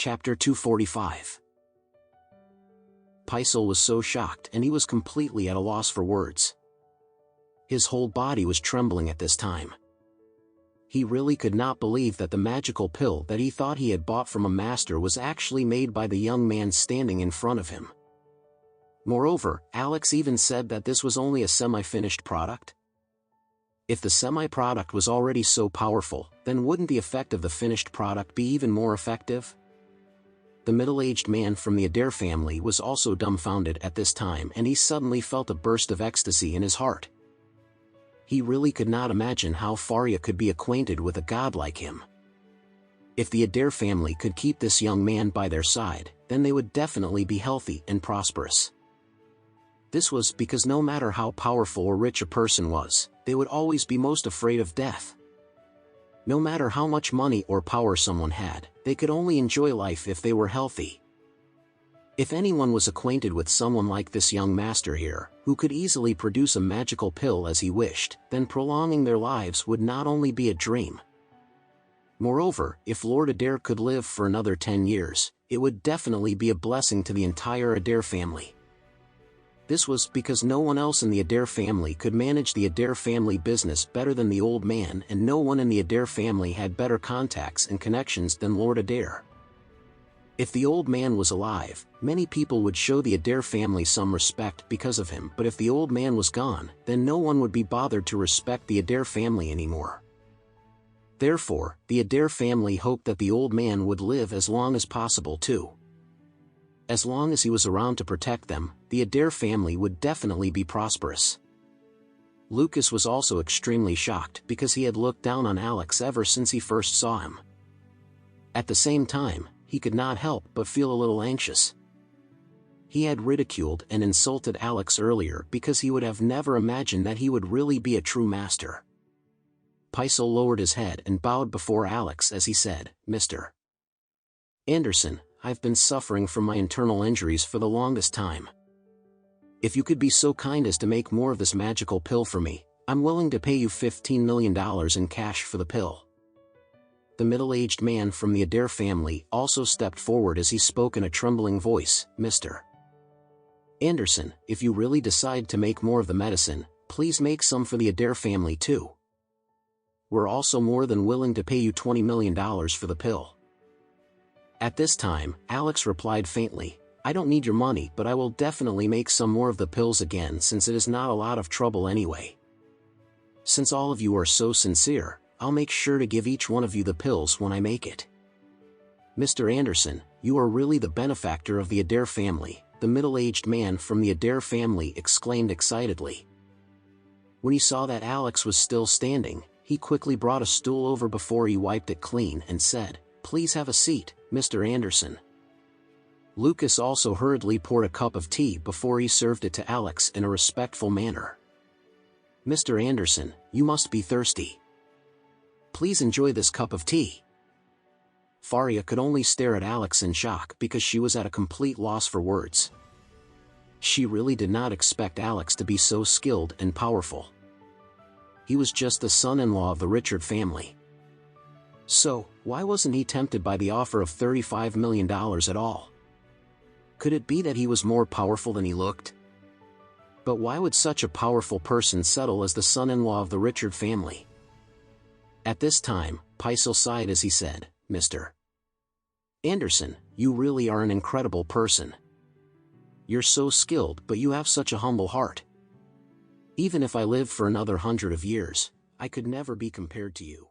Chapter 245. Paisel was so shocked and he was completely at a loss for words. His whole body was trembling at this time. He really could not believe that the magical pill that he thought he had bought from a master was actually made by the young man standing in front of him. Moreover, Alex even said that this was only a semi-finished product. If the semi-product was already so powerful, then wouldn't the effect of the finished product be even more effective? The middle-aged man from the Adair family was also dumbfounded at this time, and he suddenly felt a burst of ecstasy in his heart. He really could not imagine how Faria could be acquainted with a god like him. If the Adair family could keep this young man by their side, then they would definitely be healthy and prosperous. This was because no matter how powerful or rich a person was, they would always be most afraid of death. No matter how much money or power someone had, they could only enjoy life if they were healthy. If anyone was acquainted with someone like this young master here, who could easily produce a magical pill as he wished, then prolonging their lives would not only be a dream. Moreover, if Lord Adair could live for another 10 years, it would definitely be a blessing to the entire Adair family. This was because no one else in the Adair family could manage the Adair family business better than the old man, and no one in the Adair family had better contacts and connections than Lord Adair. If the old man was alive, many people would show the Adair family some respect because of him, but if the old man was gone, then no one would be bothered to respect the Adair family anymore. Therefore, the Adair family hoped that the old man would live as long as possible too. As long as he was around to protect them, the Adair family would definitely be prosperous. Lucas was also extremely shocked because he had looked down on Alex ever since he first saw him. At the same time, he could not help but feel a little anxious. He had ridiculed and insulted Alex earlier because he would have never imagined that he would really be a true master. Paisel lowered his head and bowed before Alex as he said, "Mr. Anderson, I've been suffering from my internal injuries for the longest time. If you could be so kind as to make more of this magical pill for me, I'm willing to pay you $15 million in cash for the pill." The middle-aged man from the Adair family also stepped forward as he spoke in a trembling voice, "Mr. Anderson, if you really decide to make more of the medicine, please make some for the Adair family too. We're also more than willing to pay you $20 million for the pill." At this time, Alex replied faintly, "I don't need your money, but I will definitely make some more of the pills again, since it is not a lot of trouble anyway. Since all of you are so sincere, I'll make sure to give each one of you the pills when I make it." "Mr. Anderson, you are really the benefactor of the Adair family," the middle-aged man from the Adair family exclaimed excitedly. When he saw that Alex was still standing, he quickly brought a stool over before he wiped it clean and said, "Please have a seat, Mr. Anderson." Lucas also hurriedly poured a cup of tea before he served it to Alex in a respectful manner. "Mr. Anderson, you must be thirsty. Please enjoy this cup of tea." Faria could only stare at Alex in shock because she was at a complete loss for words. She really did not expect Alex to be so skilled and powerful. He was just the son-in-law of the Richard family. So, why wasn't he tempted by the offer of $35 million at all? Could it be that he was more powerful than he looked? But why would such a powerful person settle as the son-in-law of the Richard family? At this time, Paisel sighed as he said, "Mr. Anderson, you really are an incredible person. You're so skilled, but you have such a humble heart. Even if I lived for another 100 years, I could never be compared to you."